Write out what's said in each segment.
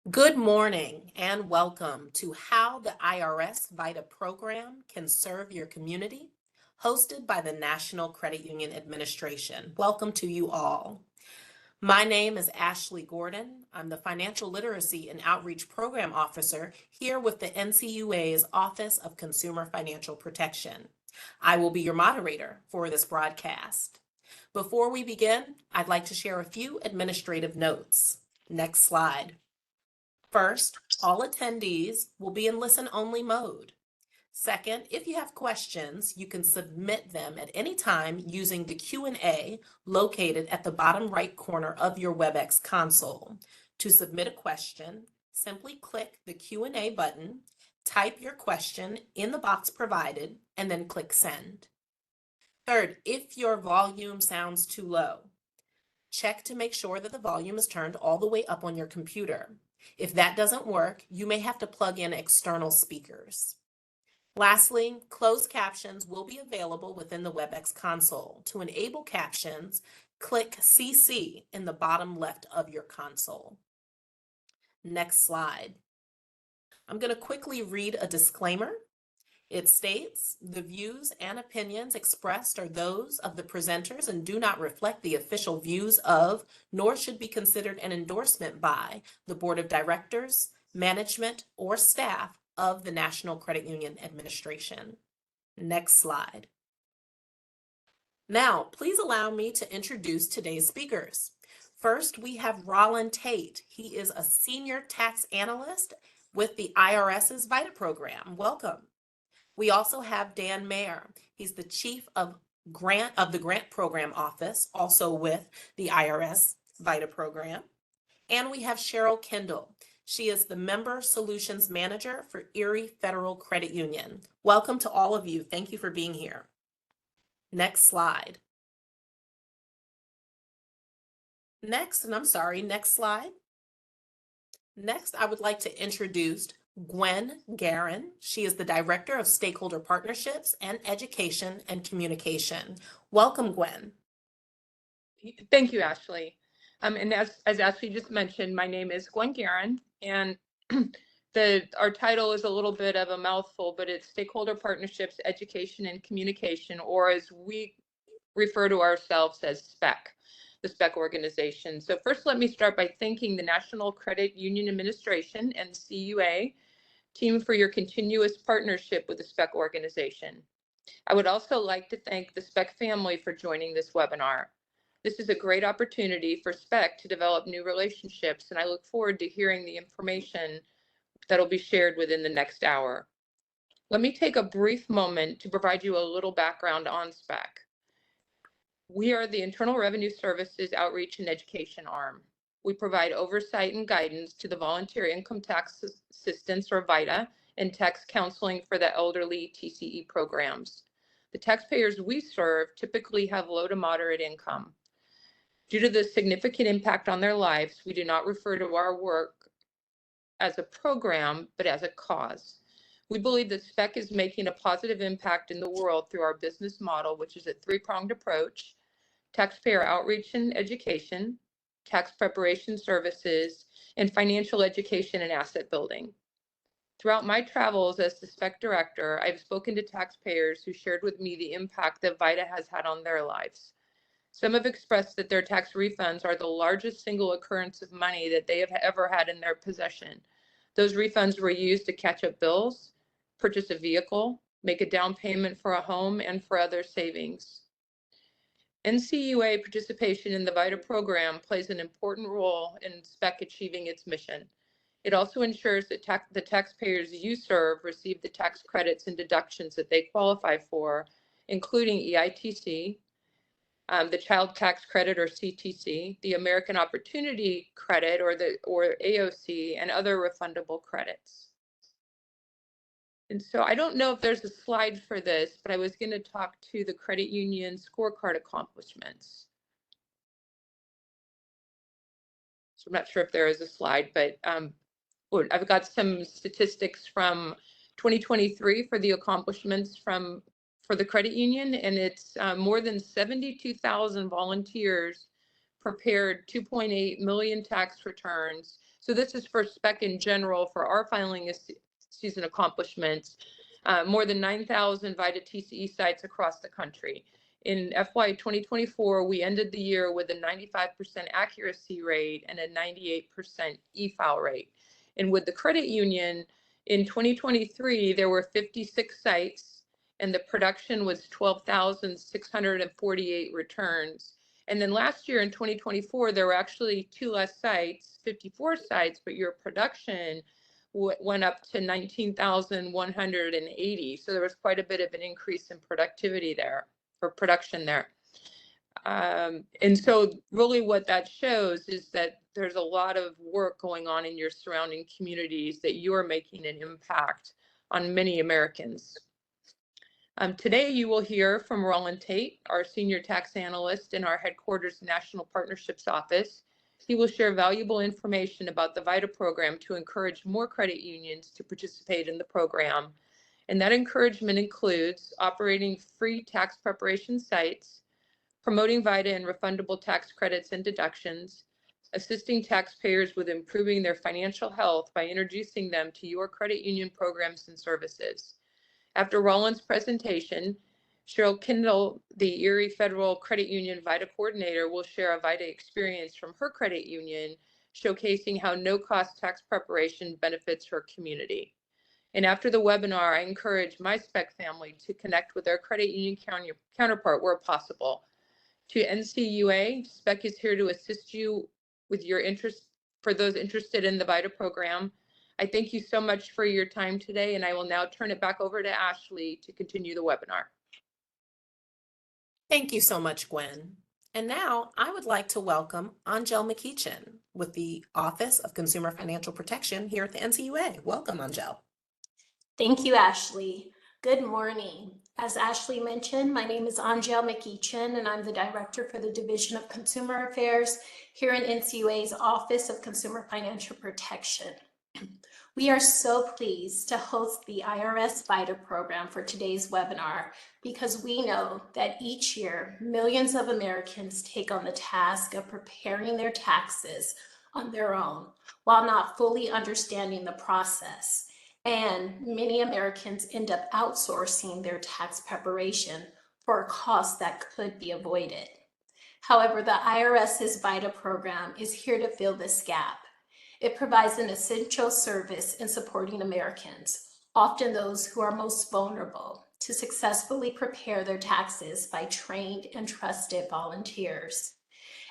Good morning and welcome to How the IRS VITA program can serve your community, hosted by the National Credit Union Administration. Welcome to you all. My name is Ashley Gordon. I'm the Financial Literacy and Outreach Program Officer here with the NCUA's Office of Consumer Financial Protection. I will be your moderator for this broadcast. Before we begin, I'd like to share a few administrative notes. Next slide. First, all attendees will be in listen-only mode. Second, if you have questions, you can submit them at any time using the Q&A located at the bottom right corner of your WebEx console. To submit a question, simply click the Q&A button, type your question in the box provided, and then click Send. Third, if your volume sounds too low, check to make sure that the volume is turned all the way up on your computer. If that doesn't work, you may have to plug in external speakers. Lastly, closed captions will be available within the WebEx console. To enable captions, click CC in the bottom left of your console. Next slide. I'm going to quickly read a disclaimer. It states, the views and opinions expressed are those of the presenters and do not reflect the official views of, nor should be considered an endorsement by, the Board of Directors, management, or staff of the National Credit Union Administration. Next slide. Now, please allow me to introduce today's speakers. First, we have Roland Tate. He is a senior tax analyst with the IRS's VITA program. Welcome. We also have Dan Mayer. He's the chief of the Grant Program Office, also with the IRS VITA program. And we have Cheryl Kendall. She is the Member Solutions Manager for Erie Federal Credit Union. Welcome to all of you. Thank you for being here. Next slide. Next slide. Next, I would like to introduce Gwen Guerin. She is the Director of Stakeholder Partnerships and Education and Communication. Welcome, Gwen. Thank you, Ashley. And as Ashley just mentioned, my name is Gwen Guerin, and our title is a little bit of a mouthful, but it's Stakeholder Partnerships, Education and Communication, or as we refer to ourselves as SPEC, the SPEC organization. So first, let me start by thanking the National Credit Union Administration, NCUA, team for your continuous partnership with the SPEC organization. I would also like to thank the SPEC family for joining this webinar. This is a great opportunity for SPEC to develop new relationships, and I look forward to hearing the information that will be shared within the next hour. Let me take a brief moment to provide you a little background on SPEC. We are the Internal Revenue Service's Outreach and Education arm. We provide oversight and guidance to the Volunteer Income Tax Assistance, or VITA, and tax counseling for the elderly TCE programs. The taxpayers we serve typically have low to moderate income. Due to the significant impact on their lives, we do not refer to our work as a program, but as a cause. We believe that SPEC is making a positive impact in the world through our business model, which is a three-pronged approach: taxpayer outreach and education, tax preparation services, and financial education and asset building. Throughout my travels as the SPEC director, I've spoken to taxpayers who shared with me the impact that VITA has had on their lives. Some have expressed that their tax refunds are the largest single occurrence of money that they have ever had in their possession. Those refunds were used to catch up bills, purchase a vehicle, make a down payment for a home, and for other savings. NCUA participation in the VITA program plays an important role in SPEC achieving its mission. It also ensures that the taxpayers you serve receive the tax credits and deductions that they qualify for, including EITC, the Child Tax Credit, or CTC, the American Opportunity Credit, or AOC, and other refundable credits. And so I don't know if there's a slide for this, but I was going to talk to the credit union scorecard accomplishments. So I'm not sure if there is a slide, but I've got some statistics from 2023 for the accomplishments for the credit union, and it's more than 72,000 volunteers prepared 2.8 million tax returns, So this is for spec in general for our filing season accomplishments. More than 9,000 VITA TCE sites across the country. In FY 2024, we ended the year with a 95% accuracy rate and a 98% e-file rate. And with the credit union, in 2023, there were 56 sites and the production was 12,648 returns. And then last year in 2024, there were actually 2 less sites, 54 sites, but your production went up to 19,180. So there was quite a bit of an increase in productivity there, or production there. And so really what that shows is that there's a lot of work going on in your surrounding communities, that you are making an impact on many Americans. Today you will hear from Roland Tate, our senior tax analyst in our headquarters National Partnerships Office. He will share valuable information about the VITA program to encourage more credit unions to participate in the program. And that encouragement includes operating free tax preparation sites, promoting VITA and refundable tax credits and deductions, assisting taxpayers with improving their financial health by introducing them to your credit union programs and services. After Roland's presentation, Cheryl Kindle, the Erie Federal Credit Union VITA coordinator, will share a VITA experience from her credit union, showcasing how no-cost tax preparation benefits her community. And after the webinar, I encourage my SPEC family to connect with their credit union counterpart where possible. To NCUA, SPEC is here to assist you with your interest, for those interested in the VITA program. I thank you so much for your time today, and I will now turn it back over to Ashley to continue the webinar. Thank you so much, Gwen. And now I would like to welcome Angel McEachin with the Office of Consumer Financial Protection here at the NCUA. Welcome, Angel. Thank you, Ashley. Good morning. As Ashley mentioned, my name is Angel McEachin, and I'm the Director for the Division of Consumer Affairs here in NCUA's Office of Consumer Financial Protection. We are so pleased to host the IRS VITA program for today's webinar because we know that each year millions of Americans take on the task of preparing their taxes on their own while not fully understanding the process. And many Americans end up outsourcing their tax preparation for a cost that could be avoided. However, the IRS's VITA program is here to fill this gap. It provides an essential service in supporting Americans, often those who are most vulnerable, to successfully prepare their taxes by trained and trusted volunteers.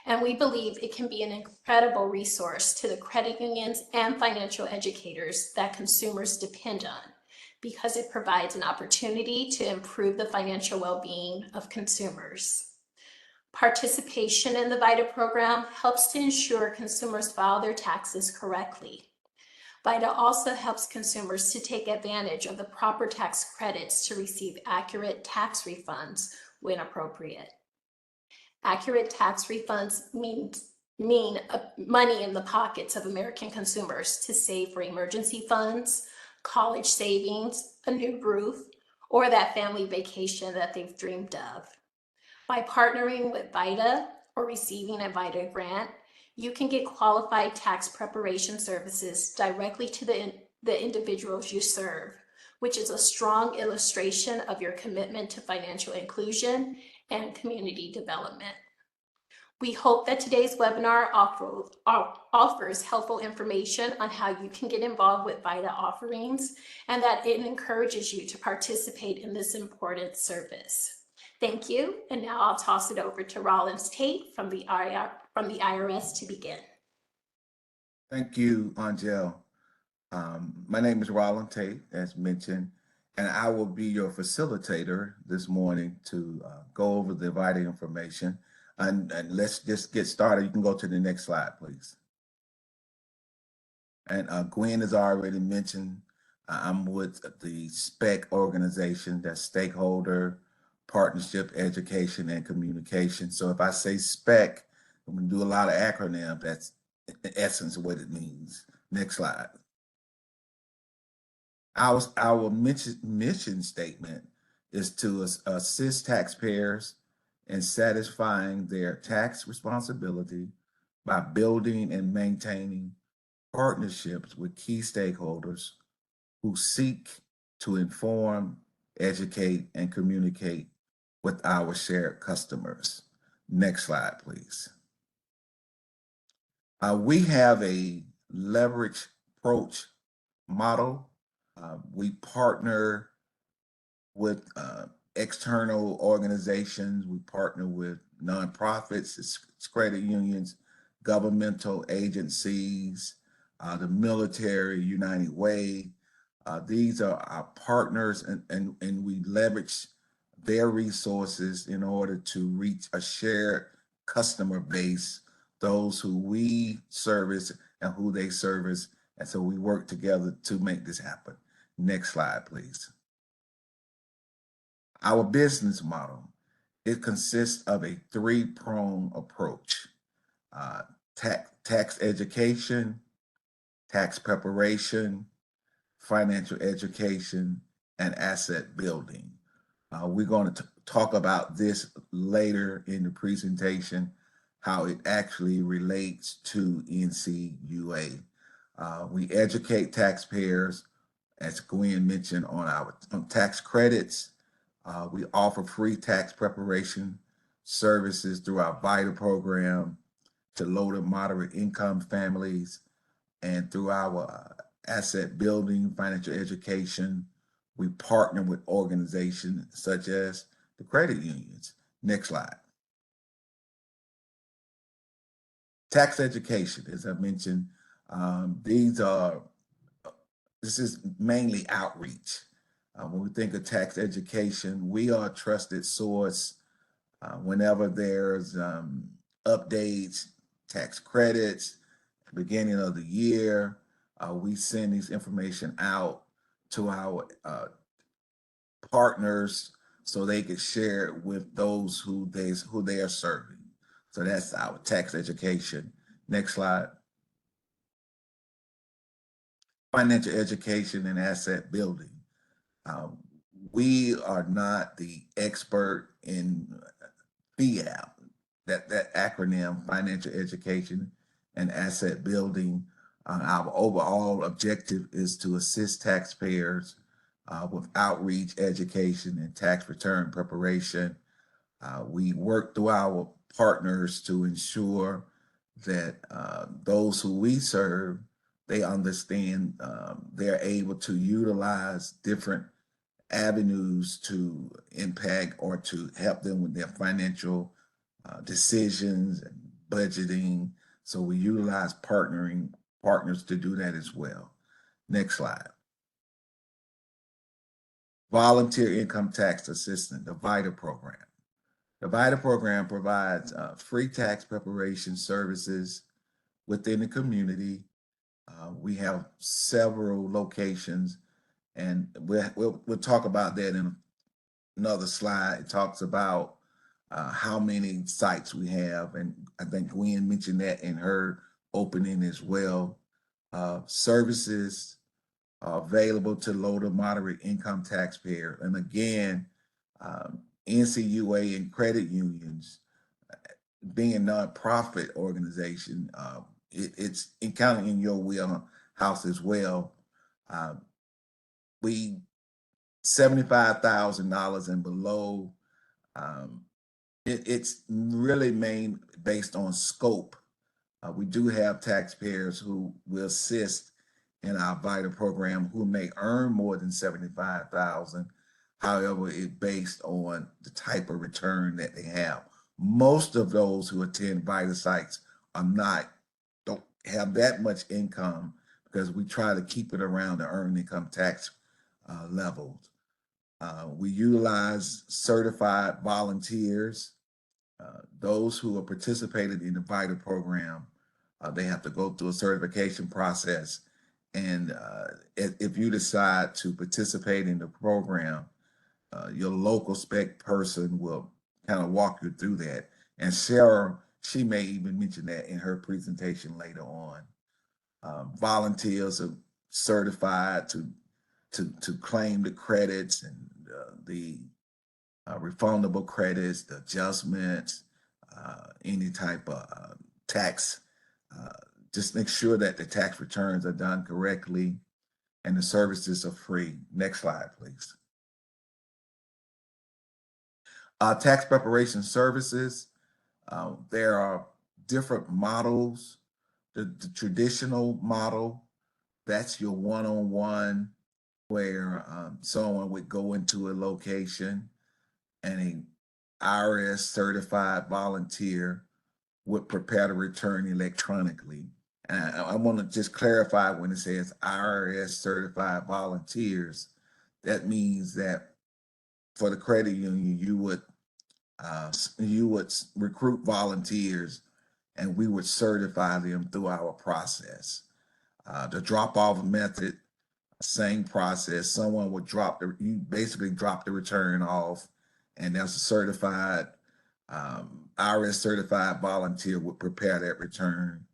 And we believe it can be an incredible resource to the credit unions and financial educators that consumers depend on, because it provides an opportunity to improve the financial well-being of consumers. Participation in the VITA program helps to ensure consumers file their taxes correctly. VITA also helps consumers to take advantage of the proper tax credits to receive accurate tax refunds when appropriate. Accurate tax refunds mean money in the pockets of American consumers to save for emergency funds, college savings, a new roof, or that family vacation that they've dreamed of. By partnering with VITA or receiving a VITA grant, you can get qualified tax preparation services directly to the individuals you serve, which is a strong illustration of your commitment to financial inclusion and community development. We hope that today's webinar offers helpful information on how you can get involved with VITA offerings, and that it encourages you to participate in this important service. Thank you, and now I'll toss it over to Roland Tate from the IRS to begin. Thank you, Angel. My name is Roland Tate, as mentioned, and I will be your facilitator this morning to go over the VITA information. And let's just get started. You can go to the next slide, please. And Gwen has already mentioned, I'm with the SPEC organization, that's Stakeholder Partnership, Education, and Communication. So if I say SPEC, I'm going to do a lot of acronyms. That's in essence what it means. Next slide. Our mission statement is to assist taxpayers in satisfying their tax responsibility by building and maintaining partnerships with key stakeholders who seek to inform, educate, and communicate with our shared customers. Next slide, please. We have a leverage approach model. We partner with external organizations. We partner with nonprofits, credit unions, governmental agencies, the military, United Way. These are our partners, and we leverage their resources in order to reach a shared customer base, those who we service and who they service. And so we work together to make this happen. Next slide, please. Our business model, it consists of a three-pronged approach: tax education, tax preparation, financial education, and asset building. We're going to talk about this later in the presentation, how it actually relates to NCUA. We educate taxpayers, as Gwen mentioned, on tax credits. We offer free tax preparation services through our VITA program to low to moderate income families, and through our asset building, financial education, we partner with organizations such as the credit unions. Next slide. Tax education, as I mentioned, this is mainly outreach. When we think of tax education, we are a trusted source whenever there's updates, tax credits, beginning of the year. We send these information out to our partners so they can share it with those who they are serving. So that's our tax education. Next slide. Financial education and asset building. We are not the expert in FIAB, that acronym, financial education and asset building. Our overall objective is to assist taxpayers with outreach, education, and tax return preparation. We work through our partners to ensure that those who we serve, they understand they're able to utilize different avenues to impact or to help them with their financial decisions and budgeting. So we utilize partners to do that as well. Next slide. Volunteer Income Tax Assistant, the VITA program. The VITA program provides free tax preparation services within the community. We have several locations, and we'll talk about that in another slide. It talks about how many sites we have, and I think Gwen mentioned that in her opening as well. Services are available to low to moderate income taxpayer. And again, NCUA and credit unions, being a nonprofit organization, it's counting in your wheelhouse as well. We $75,000 and below. It's really based on scope. We do have taxpayers who will assist in our VITA program who may earn more than $75,000. However, it's based on the type of return that they have. Most of those who attend VITA sites don't have that much income, because we try to keep it around the earned income tax levels. We utilize certified volunteers. Those who are participated in the VITA program, they have to go through a certification process. And if you decide to participate in the program, your local spec person will kind of walk you through that. And Sarah, she may even mention that in her presentation later on. Volunteers are certified to claim the credits and the refundable credits, the adjustments, any type of tax just make sure that the tax returns are done correctly and the services are free. Next slide, please. Tax preparation services. There are different models. The traditional model, that's your one-on-one, where someone would go into a location and an IRS certified volunteer would prepare the return electronically. And I want to just clarify, when it says IRS certified volunteers, that means that for the credit union, you would recruit volunteers and we would certify them through our process. The drop-off method, same process. Someone would you basically drop the return off, and there's a certified, IRS certified volunteer would prepare that return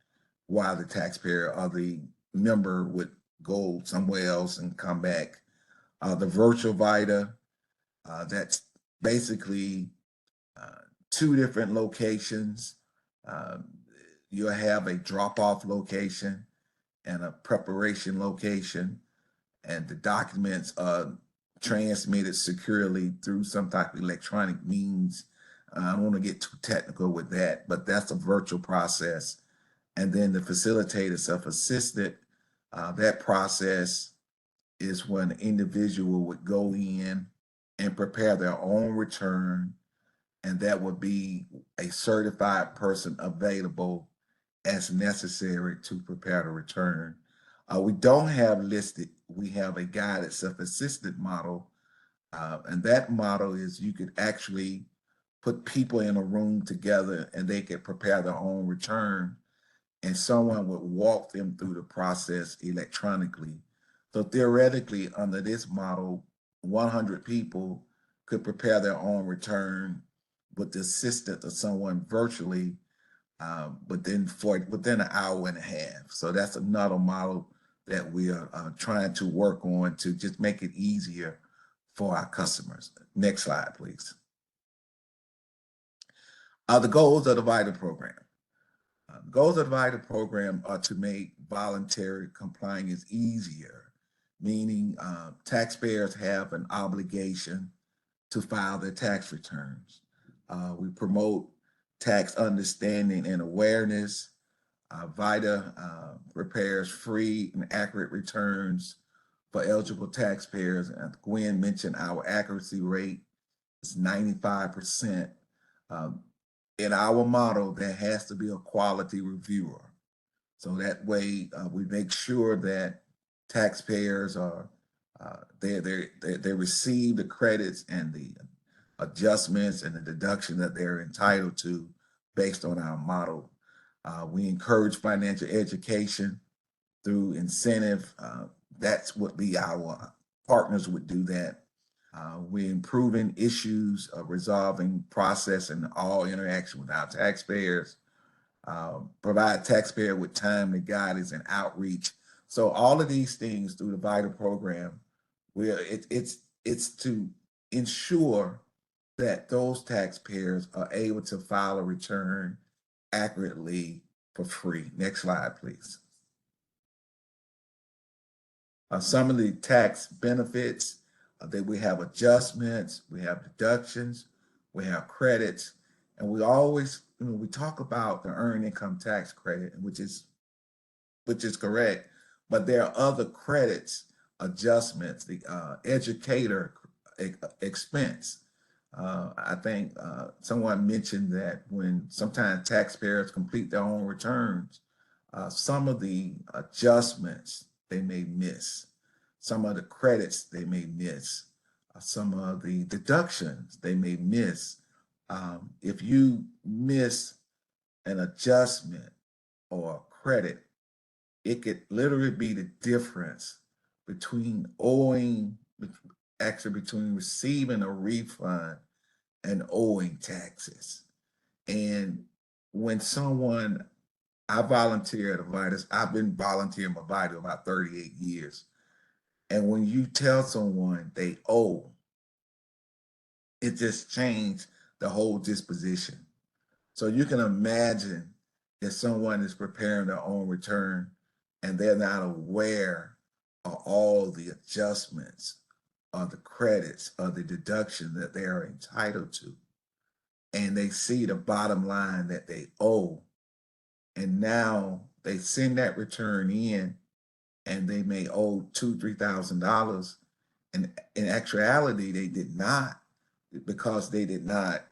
while the taxpayer or the member would go somewhere else and come back. The virtual VITA, that's basically 2 different locations. You'll have a drop-off location and a preparation location, and the documents are transmitted securely through some type of electronic means. I don't want to get too technical with that, but that's a virtual process. And then the facilitator self-assisted, that process is when an individual would go in and prepare their own return, and that would be a certified person available as necessary to prepare the return. We don't have listed, we have a guided self-assisted model, and that model is you could actually put people in a room together and they could prepare their own return, and someone would walk them through the process electronically. So theoretically, under this model, 100 people could prepare their own return with the assistance of someone virtually within an hour and a half. So that's another model that we are trying to work on to just make it easier for our customers. Next slide, please. The goals of the VITA program. The goals of the VITA program are to make voluntary compliance easier, meaning taxpayers have an obligation to file their tax returns. We promote tax understanding and awareness. VITA prepares free and accurate returns for eligible taxpayers. And Gwen mentioned our accuracy rate is 95%. In our model, there has to be a quality reviewer. So that way we make sure that taxpayers are, they receive the credits and the adjustments and the deduction that they're entitled to based on our model. We encourage financial education through incentive. That's what our partners would do that. We're improving issues of resolving process and all interaction with our taxpayers. Provide taxpayer with timely guidance and outreach. So all of these things through the VITA program, it's to ensure that those taxpayers are able to file a return accurately for free. Next slide, please. Some of the tax benefits that we have: adjustments, we have deductions, we have credits, and we always, we talk about the earned income tax credit, which is correct, but there are other credits, adjustments, the educator expense. I think someone mentioned that when sometimes taxpayers complete their own returns, some of the adjustments they may miss, some of the credits they may miss, some of the deductions they may miss. If you miss an adjustment or a credit, it could literally be the difference between between receiving a refund and owing taxes. And when I volunteer at VITA, I've been volunteering at VITA about 38 years. And when you tell someone they owe, it just changed the whole disposition. So you can imagine if someone is preparing their own return and they're not aware of all the adjustments or the credits or the deduction that they are entitled to, and they see the bottom line that they owe, and now they send that return in and they may owe $2,000-3,000, and in actuality they did not, because they did not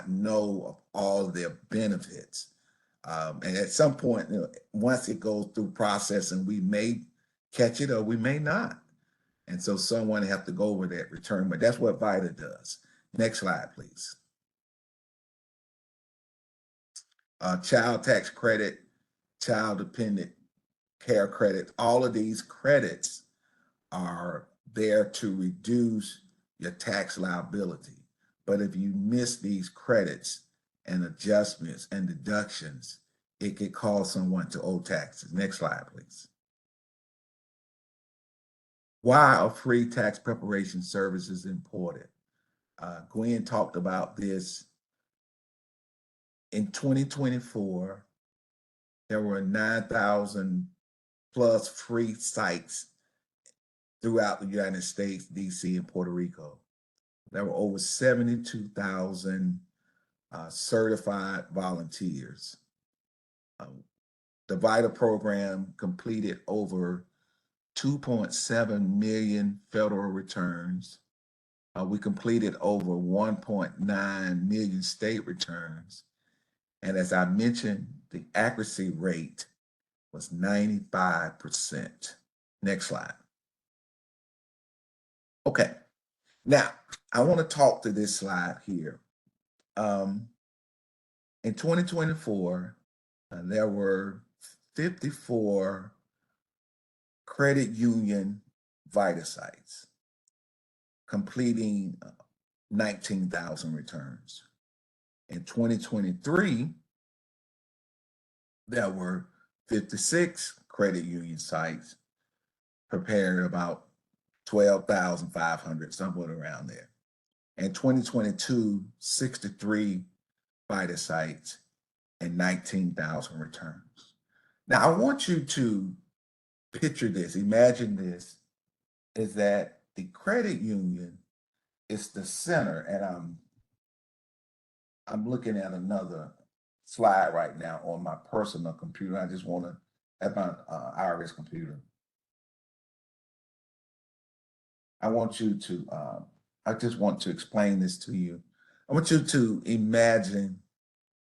know of all of their benefits. And at some point, once it goes through processing, we may catch it or we may not. And so someone have to go over that return, but that's what VITA does. Next slide, please. Child tax credit, child dependent care credit, all of these credits are there to reduce your tax liability. But if you miss these credits and adjustments and deductions, it could cause someone to owe taxes. Next slide, please. Why are free tax preparation services important? Gwen talked about this. In 2024, there were 9,000 plus free sites throughout the United States, DC, and Puerto Rico. There were over 72,000 certified volunteers. The VITA program completed over 2.7 million federal returns. We completed over 1.9 million state returns. And as I mentioned, the accuracy rate was 95%. Next slide. Okay, now I want to talk to this slide here. In 2024, there were 54 credit union VITA sites completing 19,000 returns. In 2023, there were 56 credit union sites preparing about 12,500, somewhere around there. In 2022, 63 VITA sites and 19,000 returns. Now, I want you to picture this, imagine this, is that the credit union is the center, and I'm looking at another slide right now on my personal computer. I just want to have my IRS computer. I just want to explain this to you. I want you to imagine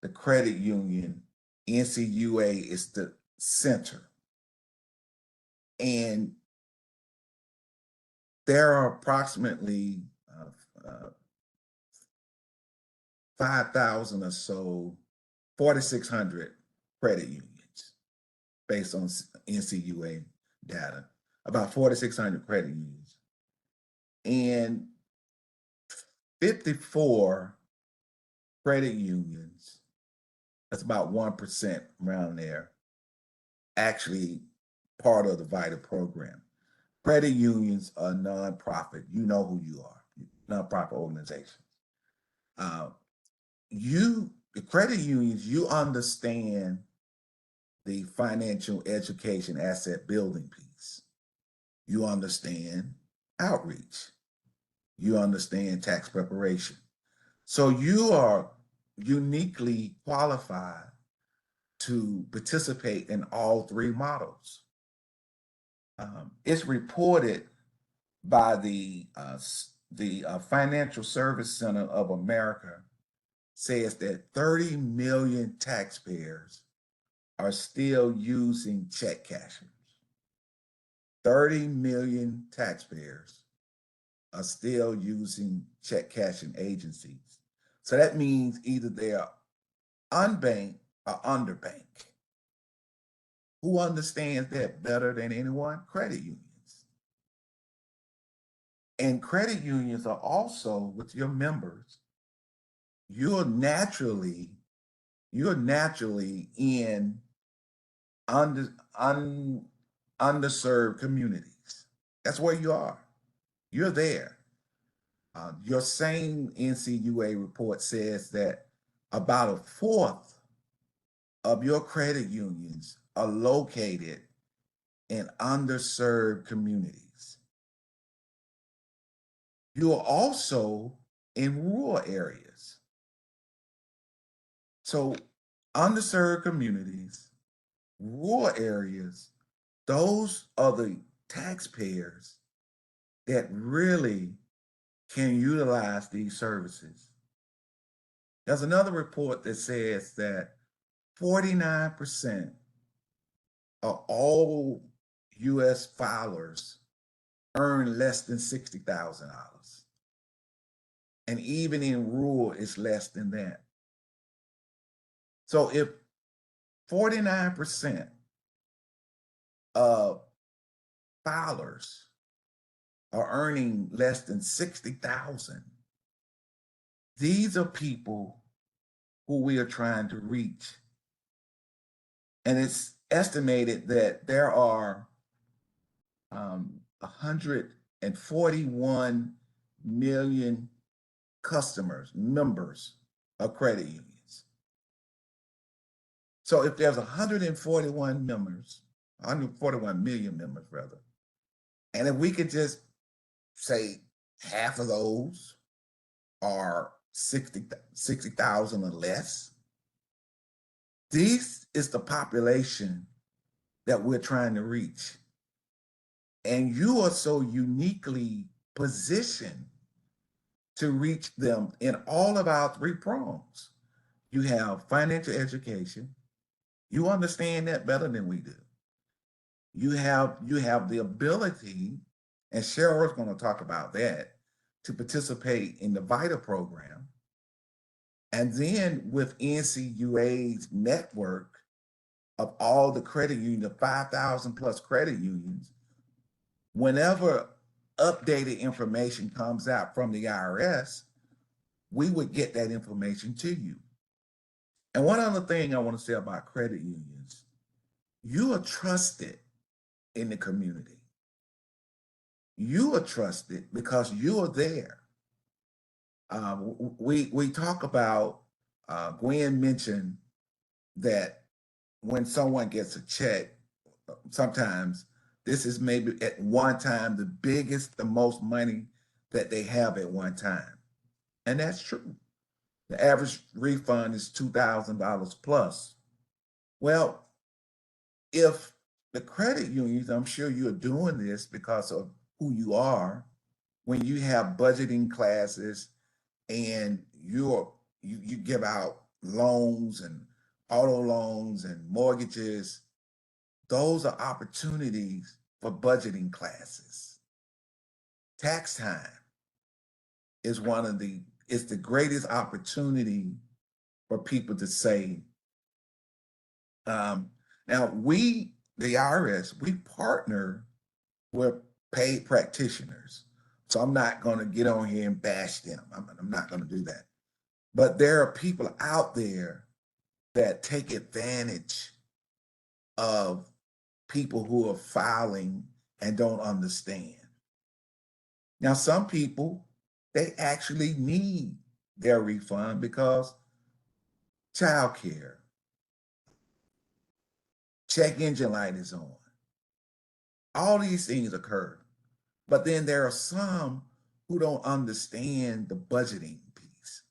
the credit union, NCUA is the center. And there are approximately 5,000 or so, 4,600 credit unions based on NCUA data, about 4,600 credit unions. And 54 credit unions, that's about 1% around there, actually part of the VITA program. Credit unions are nonprofit. You know who you are, nonprofit organizations. The credit unions, you understand the financial education asset building piece. You understand outreach. You understand tax preparation. So you are uniquely qualified to participate in all three models. It's reported by the Financial Service Center of America says that 30 million taxpayers are still using check cashers. 30 million taxpayers are still using check cashing agencies. So that means either they are unbanked or underbanked. Who understands that better than anyone? Credit unions. And credit unions are also, with your members, you're naturally in underserved communities. That's where you are. You're there. Your same NCUA report says that about a fourth of your credit unions are located in underserved communities. You are also in rural areas. So underserved communities, rural areas, those are the taxpayers that really can utilize these services. There's another report that says that 49% of all US filers earn less than $60,000. And even in rural, it's less than that. So if 49% of filers are earning less than 60,000, these are people who we are trying to reach. And it's estimated that there are 141 million customers, members of credit unions. So if there's 141 members, 141 million members rather, and if we could just say half of those are 60,000 or less, this is the population that we're trying to reach. And you are so uniquely positioned to reach them in all of our three prongs. You have financial education. You understand that better than we do. You have the ability, and Cheryl's going to talk about that, to participate in the VITA program. And then with NCUA's network of all the credit unions, the 5,000 plus credit unions, whenever updated information comes out from the IRS, we would get that information to you. And one other thing I want to say about credit unions, you are trusted in the community. You are trusted because you are there. We talk about, Gwen mentioned that when someone gets a check, sometimes this is maybe at one time the biggest, the most money that they have at one time. And that's true. The average refund is $2,000 plus. Well, if the credit unions, I'm sure you're doing this because of who you are, when you have budgeting classes and you give out loans and auto loans and mortgages, those are opportunities for budgeting classes. Tax time is it's the greatest opportunity for people to save. Now we, the IRS, we partner with paid practitioners. So I'm not going to get on here and bash them. I'm not going to do that. But there are people out there that take advantage of people who are filing and don't understand. Now, some people, they actually need their refund because childcare, check engine light is on. All these things occur. But then there are some who don't understand the budgeting piece.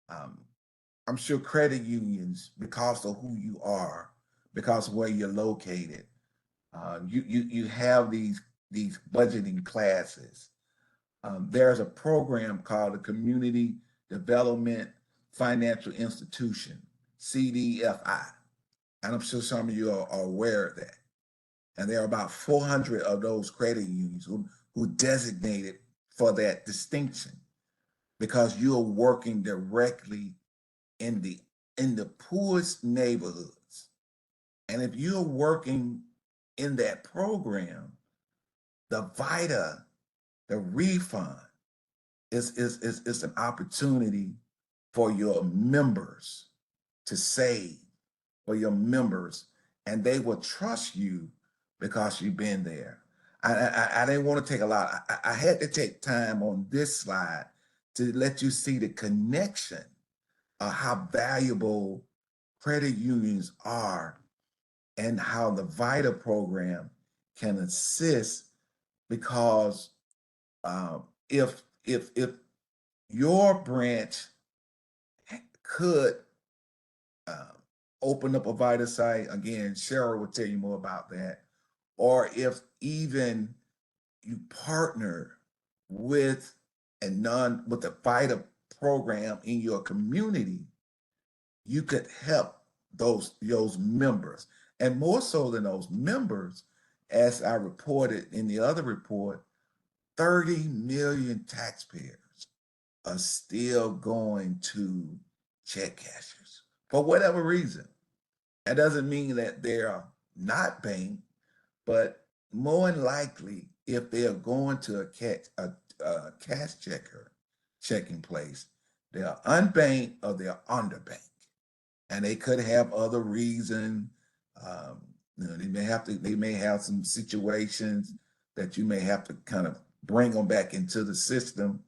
I'm sure credit unions, because of who you are, because of where you're located, you have these budgeting classes. There's a program called the Community Development Financial Institution, CDFI. And I'm sure some of you are aware of that. And there are about 400 of those credit unions who designated for that distinction, because you're working directly in the poorest neighborhoods. And if you're working in that program, the VITA, the refund, is an opportunity for your members to save, for your members, and they will trust you because you've been there. I didn't want to take a lot. I had to take time on this slide to let you see the connection of how valuable credit unions are and how the VITA program can assist, because if your branch could open up a VITA site, again, Cheryl will tell you more about that, or if even you partner with with a VITA program in your community, you could help those members. And more so than those members, as I reported in the other report, 30 million taxpayers are still going to check cashers for whatever reason. That doesn't mean that they're not banked, but more than likely, if they are going to a cash checking place, they are unbanked or they are underbanked. And they could have other reason. They may have some situations that you may have to kind of bring them back into the system.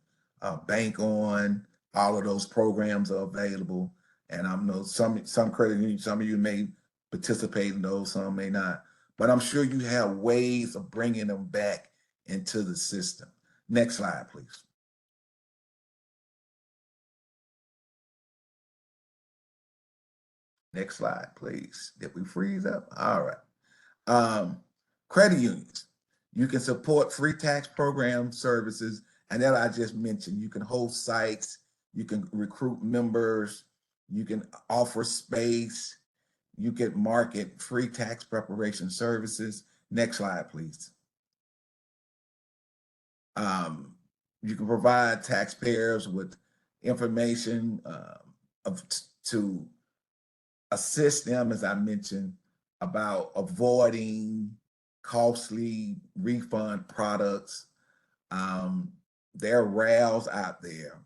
Bank on, all of those programs are available. And I know some credit unions, some of you may participate in those, some may not. But I'm sure you have ways of bringing them back into the system. Next slide, please. Next slide, please. Did we freeze up? All right. Credit unions. You can support free tax program services, and that I just mentioned. You can host sites, you can recruit members, you can offer space, you can market free tax preparation services. Next slide, please. You can provide taxpayers with information to assist them, as I mentioned, about avoiding costly refund products. There are RALs out there,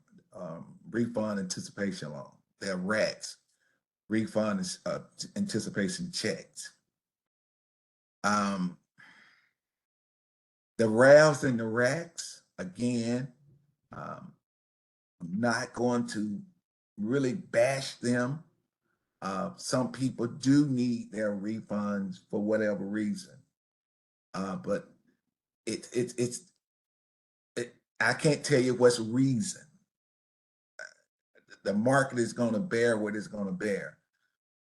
refund anticipation loan. There are RACs, refund anticipation checks. The RALs and the RACs, again, I'm not going to really bash them. Some people do need their refunds for whatever reason, but I can't tell you what's reason. The market is going to bear what it's going to bear.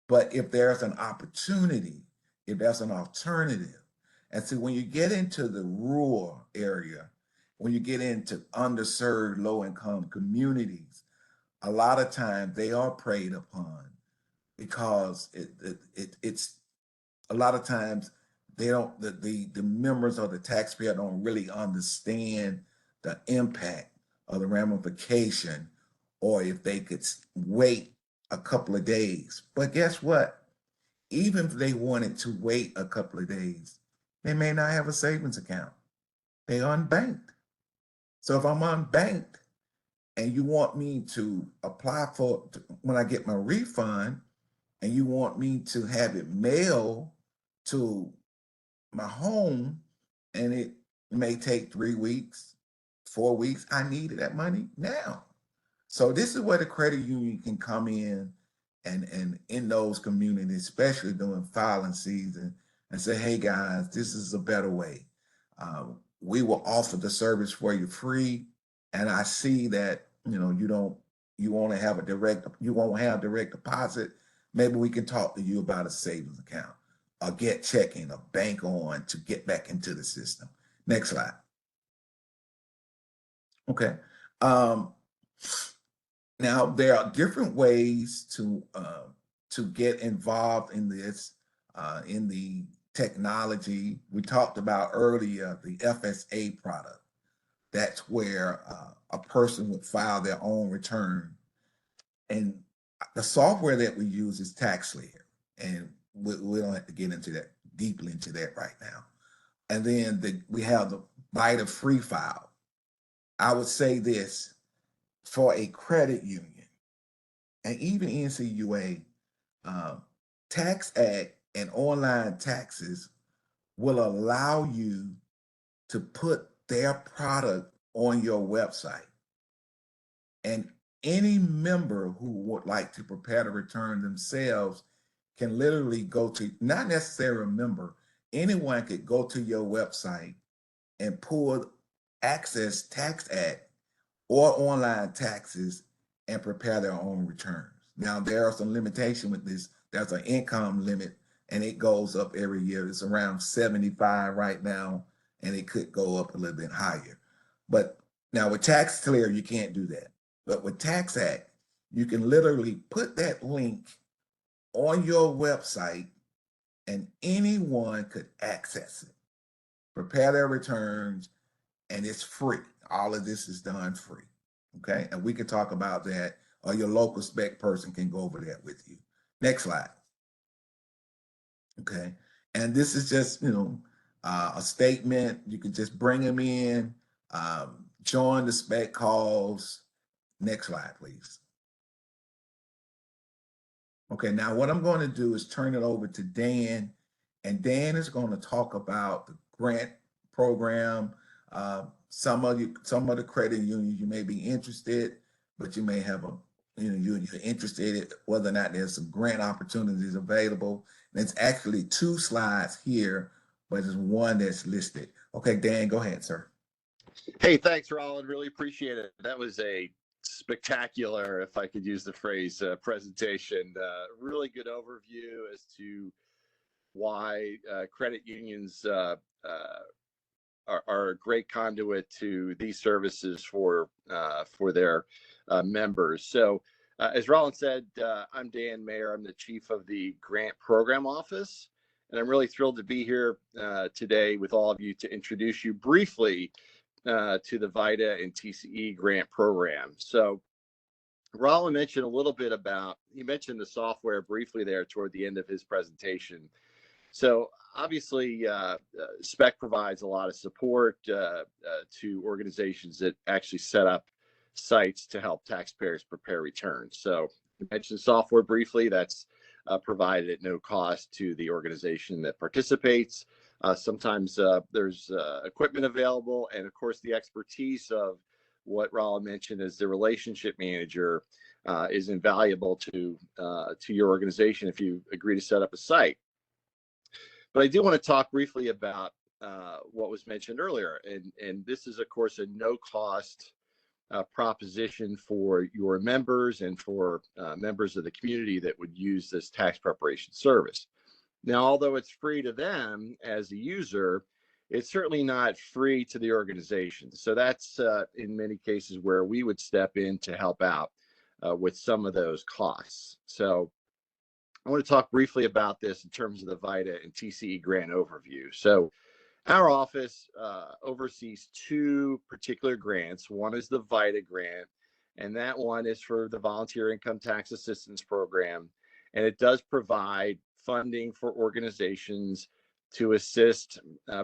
But if there's an opportunity, if there's an alternative, and so when you get into the rural area, when you get into underserved low-income communities, a lot of times they are preyed upon, because it's a lot of times they don't, the members or the taxpayer don't really understand the impact or the ramification, or if they could wait a couple of days. But guess what? Even if they wanted to wait a couple of days, they may not have a savings account. They unbanked. So if I'm unbanked and you want me to apply for, when I get my refund, and you want me to have it mailed to my home, and it may take 3 weeks, 4 weeks, I needed that money now. So this is where the credit union can come in and in those communities, especially during filing season, and say, hey guys, this is a better way. We will offer the service for you free. And I see that, you won't have direct deposit. Maybe we can talk to you about a savings account, or get checking, or bank on to get back into the system. Next slide. Okay. Now there are different ways to get involved in this, in the technology. We talked about earlier the FSA product. That's where a person would file their own return, and the software that we use is TaxSlayer, and we don't have to get into that deeply into that right now. And then we have the VITA free file. I would say this, for a credit union and even NCUA, Tax Act and online taxes will allow you to put their product on your website. And any member who would like to prepare the return themselves can literally go to, not necessarily a member, anyone could go to your website and pull Access Tax Act or online taxes and prepare their own returns. Now, there are some limitations with this. There's an income limit and it goes up every year. It's around 75 right now, and it could go up a little bit higher. But now with Tax Clear, you can't do that. But with Tax Act, you can literally put that link on your website and anyone could access it, prepare their returns, and it's free. All of this is done free. Okay, and we can talk about that, or your local spec person can go over that with you. Next slide. Okay, and this is just, a statement. You can just bring them in, join the spec calls. Next slide, please. Okay, now what I'm going to do is turn it over to Dan, and Dan is going to talk about the grant program. Some of the credit unions, you may be interested, but you may have you're interested in whether or not there's some grant opportunities available. And it's actually 2 slides here, but there's one that's listed. Okay, Dan, go ahead, sir. Hey, thanks, Roland. Really appreciate it. That was a spectacular, if I could use the phrase, presentation. Really good overview as to why credit unions are a great conduit to these services for their members. So, as Roland said, I'm Dan Mayer. I'm the chief of the Grant Program Office, and I'm really thrilled to be here today with all of you to introduce you briefly to the VITA and TCE grant program. So Roland mentioned a little bit about, he mentioned the software briefly there toward the end of his presentation. So obviously, SPEC provides a lot of support to organizations that actually set up sites to help taxpayers prepare returns. So I mentioned software briefly. That's provided at no cost to the organization that participates. Sometimes there's equipment available, and of course the expertise of what Roland mentioned as the relationship manager is invaluable to your organization if you agree to set up a site. But I do want to talk briefly about what was mentioned earlier, and this is of course a no-cost proposition for your members and for members of the community that would use this tax preparation service. Now, although it's free to them as a user, it's certainly not free to the organization. So that's in many cases where we would step in to help out with some of those costs. So I want to talk briefly about this in terms of the VITA and TCE grant overview. So our office oversees 2 particular grants. One is the VITA grant, and that one is for the Volunteer Income Tax Assistance Program. And it does provide funding for organizations to assist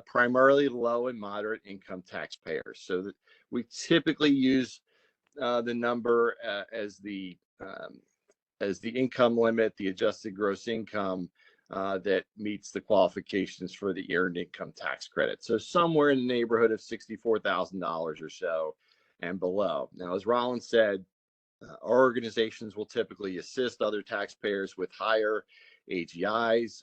primarily low and moderate income taxpayers. So that we typically use the number as the income limit, the adjusted gross income that meets the qualifications for the earned income tax credit. So somewhere in the neighborhood of $64,000 or so and below. Now, as Roland said, our organizations will typically assist other taxpayers with higher AGIs,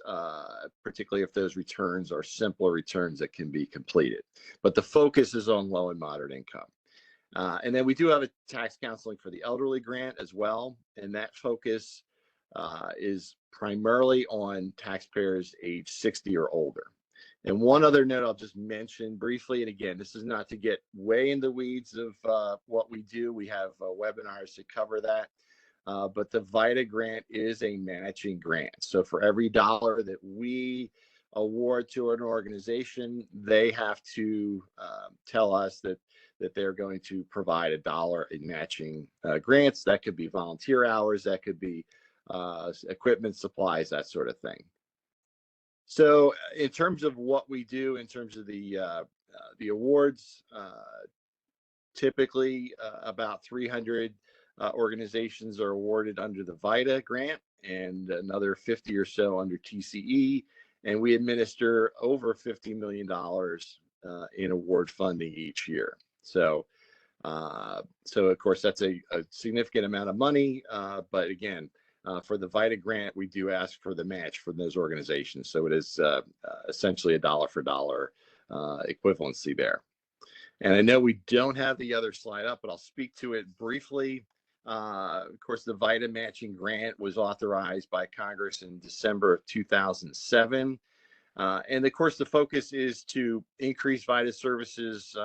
particularly if those returns are simpler returns that can be completed. But the focus is on low and moderate income. And then we do have a tax counseling for the elderly grant as well. And that focus is primarily on taxpayers age 60 or older. And one other note I'll just mention briefly, and again, this is not to get way in the weeds of what we do. We have webinars to cover that. But the VITA grant is a matching grant. So for every dollar that we award to an organization, they have to tell us that they're going to provide $1 in matching grants. That could be volunteer hours, that could be equipment, supplies, that sort of thing. So in terms of what we do, in terms of the awards, typically about 300 organizations are awarded under the VITA grant and another 50 or so under TCE. And we administer over $50 million in award funding each year. So of course, that's a significant amount of money. But again, For the VITA grant, we do ask for the match from those organizations. So it is essentially a dollar for dollar equivalency there. And I know we don't have the other slide up, but I'll speak to it briefly. Of course, the VITA matching grant was authorized by Congress in December of 2007. And of course, the focus is to increase VITA services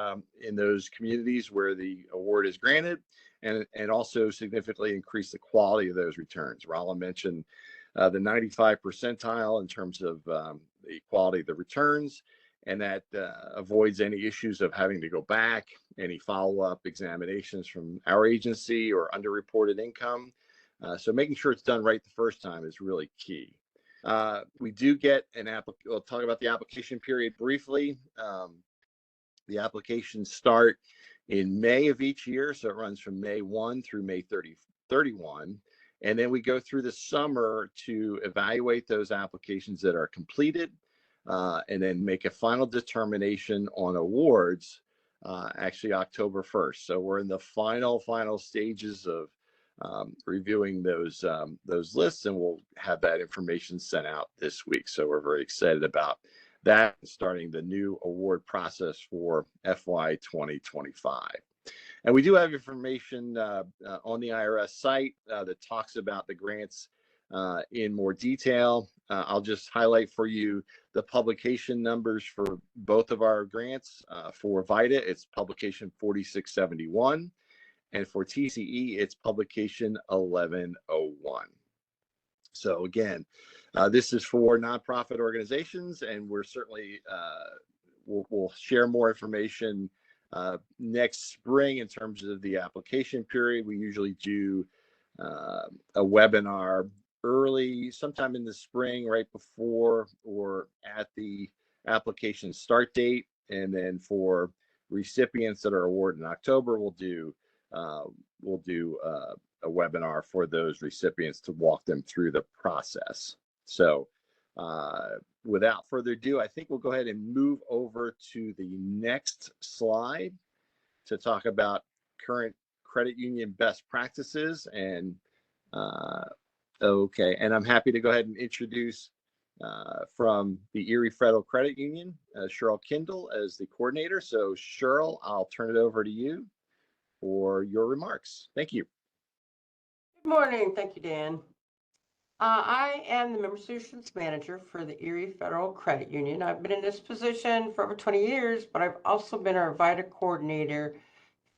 in those communities where the award is granted, and also significantly increase the quality of those returns. Rolla mentioned the 95 percentile in terms of the quality of the returns, and that avoids any issues of having to go back, any follow-up examinations from our agency or underreported income. So making sure it's done right the first time is really key. We do get we'll talk about the application period briefly. The applications start in May of each year, so it runs from May 1 through May 31. And then we go through the summer to evaluate those applications that are completed, and then make a final determination on awards, actually October 1st. So we're in the final stages of reviewing those lists, and we'll have that information sent out this week. So we're very excited about that, starting the new award process for FY 2025. And we do have information on the IRS site that talks about the grants in more detail. I'll just highlight for you the publication numbers for both of our grants. For VITA, it's publication 4671. And for TCE, it's publication 1101. So again, this is for nonprofit organizations, and we're certainly, we'll share more information next spring in terms of the application period. We usually do a webinar early, sometime in the spring, right before or at the application start date. And then for recipients that are awarded in October, we'll do a webinar for those recipients to walk them through the process. So without further ado, I think we'll go ahead and move over to the next slide to talk about current credit union best practices. And okay, and I'm happy to go ahead and introduce from the Erie Federal Credit Union, Cheryl Kindle as the coordinator. So Cheryl, I'll turn it over to you for your remarks. Thank you. Good morning. Thank you, Dan. I am the Member Solutions Manager for the Erie Federal Credit Union. I've been in this position for over 20 years, but I've also been our VITA coordinator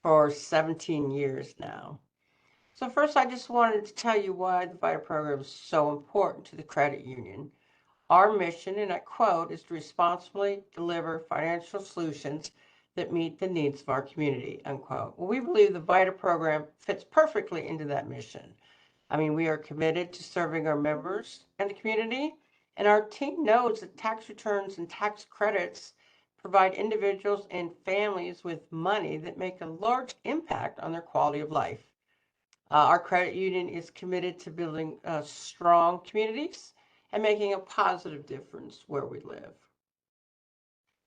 for 17 years now. So first, I just wanted to tell you why the VITA program is so important to the credit union. Our mission, and I quote, is to responsibly deliver financial solutions that meet the needs of our community, unquote. Well, we believe the VITA program fits perfectly into that mission. I mean, we are committed to serving our members and the community, and our team knows that tax returns and tax credits provide individuals and families with money that make a large impact on their quality of life. Our credit union is committed to building strong communities and making a positive difference where we live.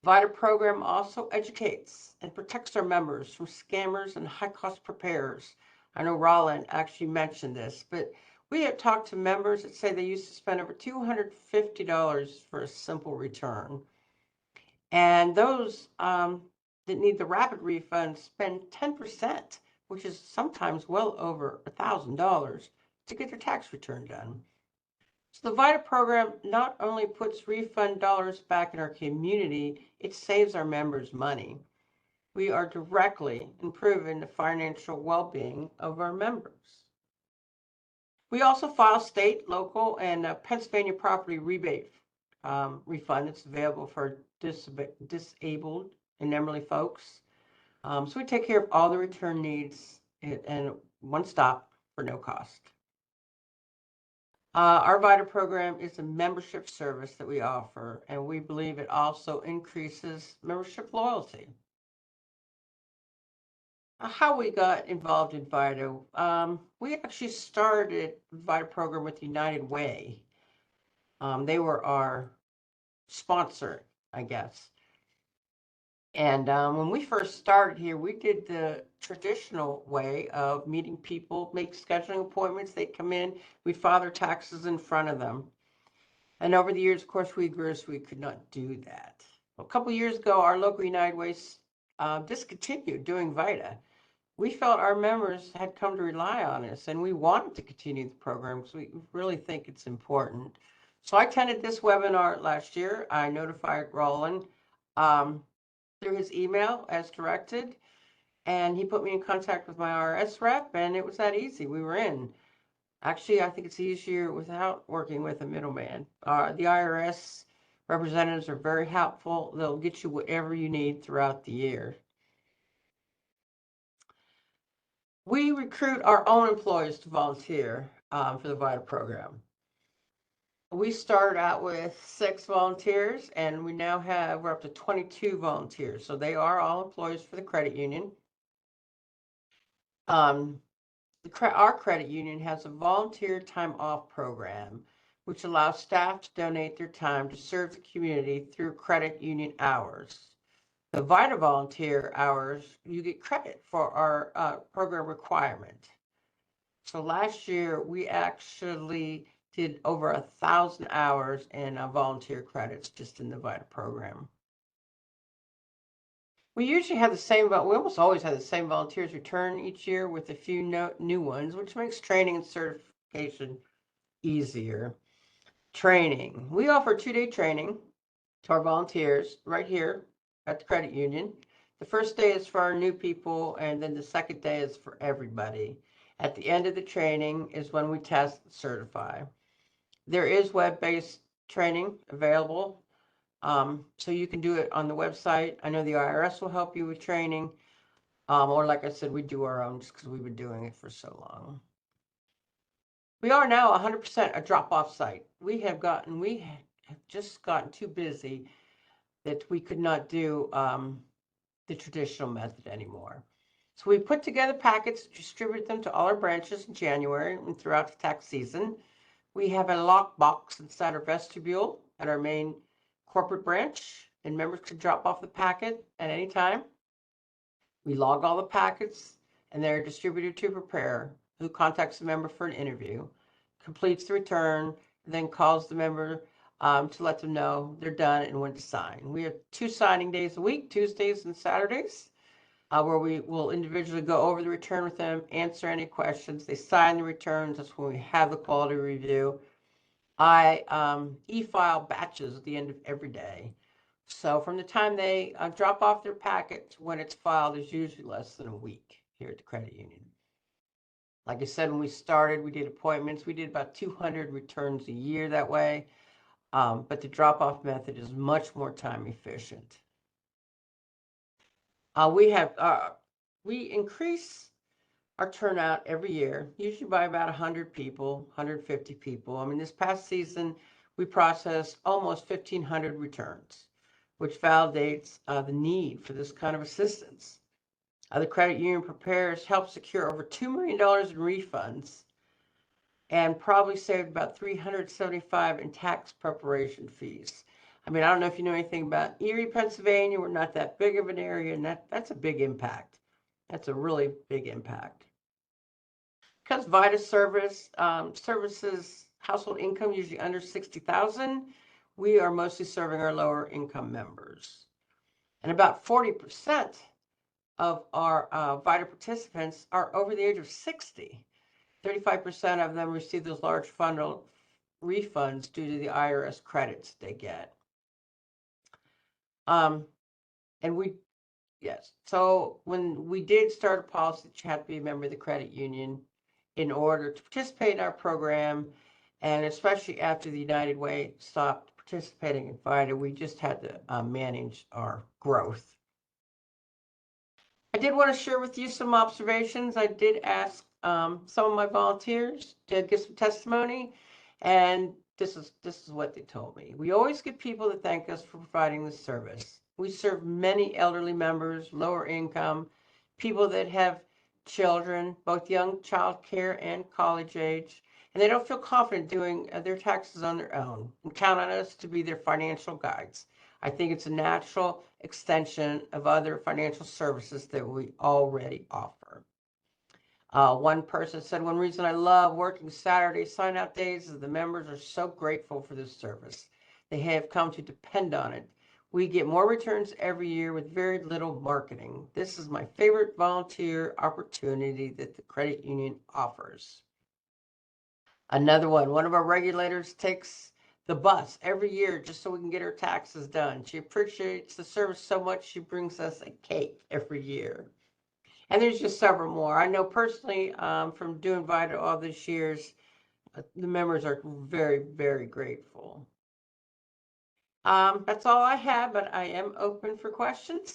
VITA program also educates and protects our members from scammers and high-cost preparers. I know Roland actually mentioned this, but we have talked to members that say they used to spend over $250 for a simple return. And those that need the rapid refund spend 10%, which is sometimes well over $1,000 to get their tax return done. So the VITA program not only puts refund dollars back in our community, it saves our members money. We are directly improving the financial well-being of our members. We also file state, local, and Pennsylvania property rebate refund that's available for disabled and elderly folks. So we take care of all the return needs and one stop for no cost. Our VITA program is a membership service that we offer, and we believe it also increases membership loyalty. How we got involved in VITA, we actually started the VITA program with United Way. They were our sponsor, I guess. And when we first started here, we did the traditional way of meeting people, make scheduling appointments. They'd come in, we'd file their taxes in front of them. And over the years, of course, we grew so we could not do that. A couple of years ago, our local United Way discontinued doing VITA. We felt our members had come to rely on us, and we wanted to continue the program because we really think it's important. So I attended this webinar last year. I notified Roland through his email as directed, and he put me in contact with my IRS rep, and it was that easy. We were in. Actually, I think it's easier without working with a middleman. The IRS representatives are very helpful. They'll get you whatever you need throughout the year. We recruit our own employees to volunteer for the VITA program. We started out with 6 volunteers, and we're up to 22 volunteers. So they are all employees for the credit union. Our credit union has a volunteer time off program, which allows staff to donate their time to serve the community through credit union hours. The VITA volunteer hours, you get credit for our program requirement. So last year, we actually did over 1,000 hours in volunteer credits just in the VITA program. We usually have we almost always have the same volunteers return each year with a few new ones, which makes training and certification easier. Training. We offer 2-day training to our volunteers right here at the credit union. The first day is for our new people, and then the second day is for everybody. At the end of the training is when we test and certify. There is web-based training available. So you can do it on the website. I know the IRS will help you with training. Or like I said, we do our own just because we've been doing it for so long. We are now 100% a drop-off site. We have just gotten too busy that we could not do the traditional method anymore. So we put together packets, distributed them to all our branches in January and throughout the tax season. We have a lock box inside our vestibule at our main corporate branch, and members can drop off the packet at any time. We log all the packets, and they're distributed to a preparer who contacts the member for an interview, completes the return, and then calls the member to let them know they're done and when to sign. We have 2 signing days a week, Tuesdays and Saturdays, where we will individually go over the return with them, answer any questions. They sign the returns. That's when we have the quality review. I e-file batches at the end of every day. So from the time they drop off their packet to when it's filed is usually less than a week here at the credit union. Like I said, when we started, we did appointments. We did about 200 returns a year that way. But the drop-off method is much more time efficient. We increase our turnout every year, usually by about 100 people, 150 people. I mean, this past season, we processed almost 1,500 returns, which validates the need for this kind of assistance. The credit union preparers helped secure over $2 million in refunds and probably saved about $375 in tax preparation fees. I mean, I don't know if you know anything about Erie, Pennsylvania. We're not that big of an area, and that's a big impact. That's a really big impact. Because VITA services household income usually under $60,000, we are mostly serving our lower income members. And about 40% of our VITA participants are over the age of 60. 35% of them receive those large refunds due to the IRS credits they get. So when we did start a policy that you had to be a member of the credit union in order to participate in our program, and especially after the United Way stopped participating in VITA, we just had to manage our growth. I did want to share with you some observations. I did ask some of my volunteers to give some testimony, and this is what they told me. We always get people that thank us for providing this service. We serve many elderly members, lower income, people that have children, both young child care and college age, and they don't feel confident doing their taxes on their own and count on us to be their financial guides. I think it's a natural extension of other financial services that we already offer. One person said, one reason I love working Saturday sign-out days is the members are so grateful for this service. They have come to depend on it. We get more returns every year with very little marketing. This is my favorite volunteer opportunity that the credit union offers. Another one of our regulators takes the bus every year just so we can get her taxes done. She appreciates the service so much she brings us a cake every year. And there's just several more. I know personally from doing VITA all these years, the members are very, very grateful. That's all I have, but I am open for questions.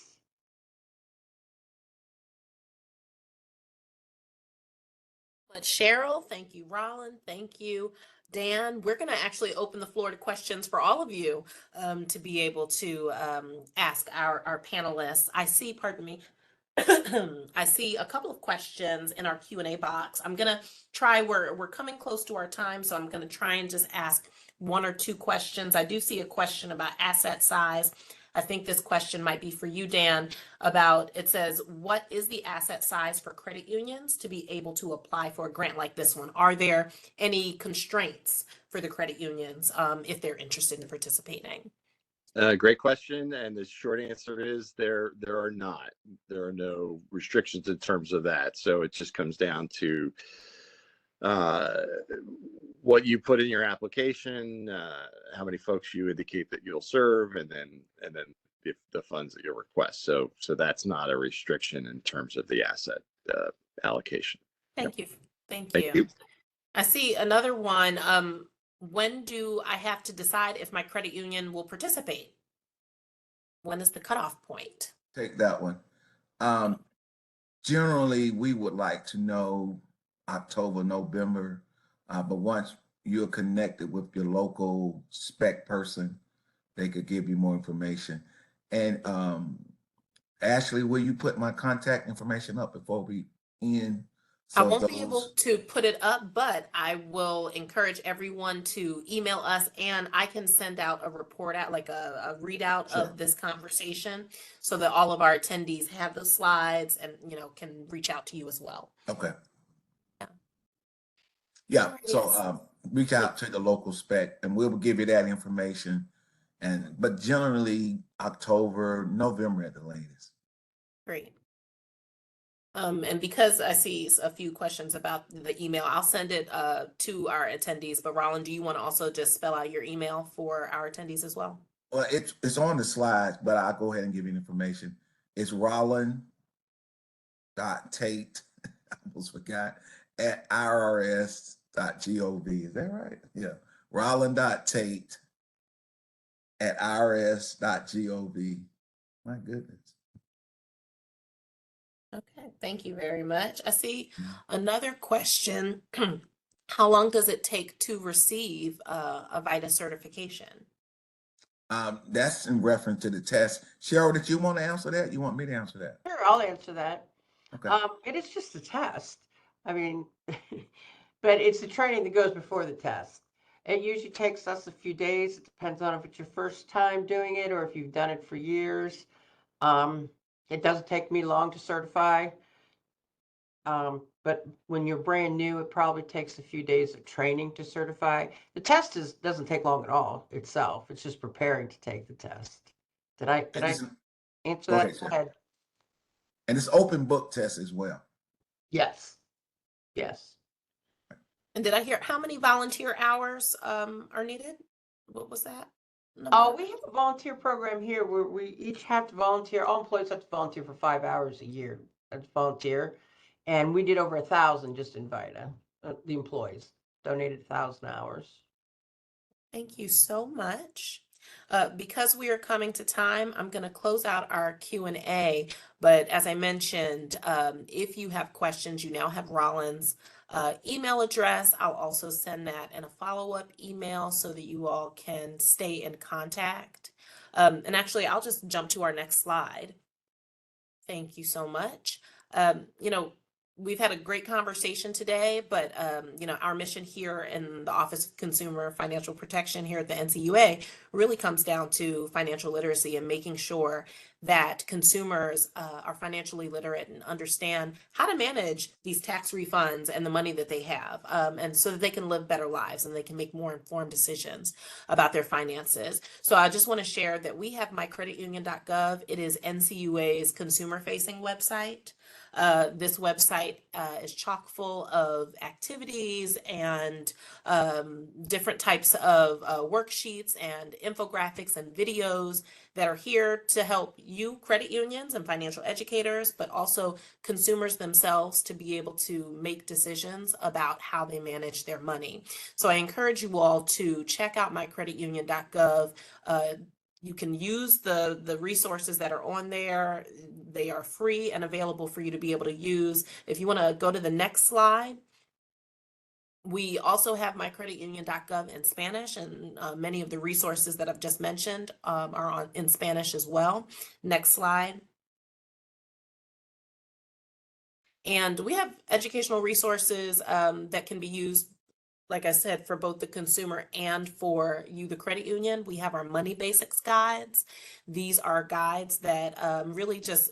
But Cheryl, thank you, Rollin, thank you, Dan. We're going to actually open the floor to questions for all of you to be able to ask our panelists. I see, pardon me, I see a couple of questions in our Q&A box. I'm gonna try, we're coming close to our time, so I'm gonna try and just ask one or two questions. I do see a question about asset size. I think this question might be for you, Dan, about, it says, what is the asset size for credit unions to be able to apply for a grant like this one? Are there any constraints for the credit unions if they're interested in participating? Great question, and the short answer is there are not. There are no restrictions in terms of that. So it just comes down to what you put in your application, how many folks you indicate that you'll serve, and then if the funds that you request. So that's not a restriction in terms of the asset allocation. Thank you. Thank Thank you. you. I see another one. When do I have to decide if my credit union will participate? When is the cutoff point? Take that one. Generally, we would like to know October, November, but once you're connected with your local spec person, they could give you more information. And Ashley, will you put my contact information up before we end? I won't be able to put it up, but I will encourage everyone to email us, and I can send out a report out, like a readout of this conversation, so that all of our attendees have the slides and, can reach out to you as well. Okay. Yeah. Yeah. So reach out to the local spec and we'll give you that information. But generally October, November at the latest. Great. And because I see a few questions about the email, I'll send it to our attendees. But Rollin, do you want to also just spell out your email for our attendees as well? Well, it's on the slides, but I'll go ahead and give you information. It's Rollin.Tate, I almost forgot, at IRS.gov. Is that right? Yeah. Rollin.Tate at IRS.gov. My goodness. Okay, thank you very much. I see another question. How long does it take to receive a VITA certification? That's in reference to the test. Cheryl, did you want to answer that? You want me to answer that? Sure, I'll answer that. Okay. It is just a test. I mean, but it's the training that goes before the test. It usually takes us a few days. It depends on if it's your first time doing it or if you've done it for years. It doesn't take me long to certify. But when you're brand new, it probably takes a few days of training to certify. The test doesn't take long at all itself. It's just preparing to take the test. Did I answer that? Go ahead. And it's open book test as well. Yes. Yes. And did I hear how many volunteer hours are needed? What was that number? Oh, we have a volunteer program here where we each have to volunteer. All employees have to volunteer for 5 hours a year. That's volunteer. And we did over 1,000 just in VITA. The employees donated 1,000 hours. Thank you so much. Because we are coming to time, I'm going to close out our Q&A. But as I mentioned, if you have questions, you now have Rollin's email address. I'll also send that in a follow-up email so that you all can stay in contact. And actually, I'll just jump to our next slide. Thank you so much. We've had a great conversation today, but our mission here in the Office of Consumer Financial Protection here at the NCUA really comes down to financial literacy and making sure that consumers are financially literate and understand how to manage these tax refunds and the money that they have, and so that they can live better lives and they can make more informed decisions about their finances. So I just want to share that we have mycreditunion.gov. It is NCUA's consumer-facing website. This website is chock full of activities and different types of worksheets and infographics and videos that are here to help you, credit unions and financial educators, but also consumers themselves to be able to make decisions about how they manage their money. So I encourage you all to check out mycreditunion.gov. You can use the resources that are on there. They are free and available for you to be able to use. If you want to go to the next slide, we also have mycreditunion.gov in Spanish, and many of the resources that I've just mentioned are in Spanish as well. Next slide. And we have educational resources that can be used, like I said, for both the consumer and for you, the credit union. We have our money basics guides. These are guides that really just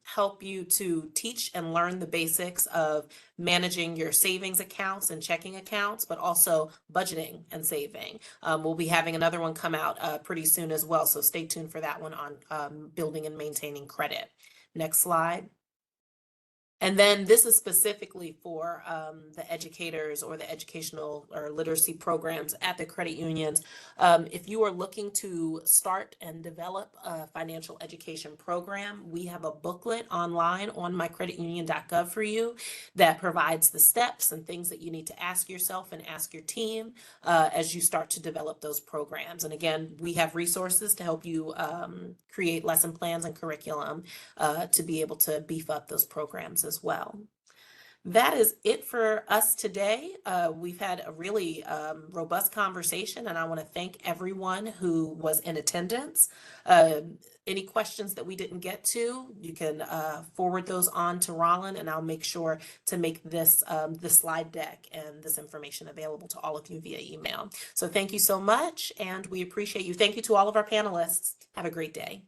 help you to teach and learn the basics of managing your savings accounts and checking accounts, but also budgeting and saving. We'll be having another one come out pretty soon as well, so stay tuned for that one on building and maintaining credit. Next slide. And then this is specifically for the educators or the educational or literacy programs at the credit unions. If you are looking to start and develop a financial education program, we have a booklet online on mycreditunion.gov for you that provides the steps and things that you need to ask yourself and ask your team as you start to develop those programs. And again, we have resources to help you create lesson plans and curriculum to be able to beef up those programs as well. That is it for us today. We've had a really robust conversation, and I want to thank everyone who was in attendance. Any questions that we didn't get to, you can forward those on to Rollin, and I'll make sure to make this slide deck and this information available to all of you via email. So thank you so much, and we appreciate you. Thank you to all of our panelists. Have a great day.